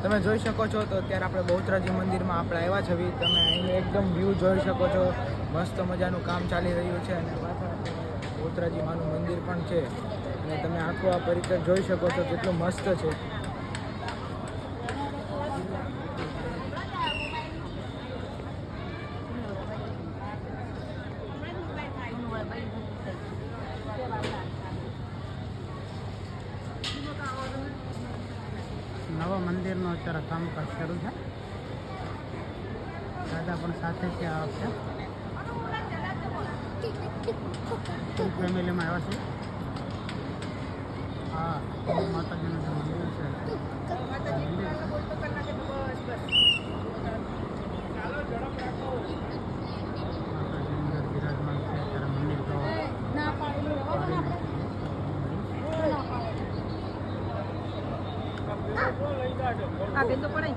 તમે જોઈ શકો છો તો અત્યારે આપણે બહુચરાજી મંદિરમાં આપણે આવ્યા છે. તમે અહીં એકદમ વ્યૂ જોઈ શકો છો. મસ્ત મજાનું કામ ચાલી રહ્યું છે અને પાછળ બહુચરાજી માનું મંદિર પણ છે અને તમે આખું આ પરિસર જોઈ શકો છો કેટલું મસ્ત છે. નવા મંદિરનું અત્યારે કામકાજ શરૂ છે. દાદા પણ સાથે છે. આ વખતે ફૂલ ફેમિલીમાં આવ્યા છે. હા, માતાજીનું જે મંદિર છે માતાજીની અંદર બિરાજમાન છે. અત્યારે મંદિર તો આ બેન તો પડે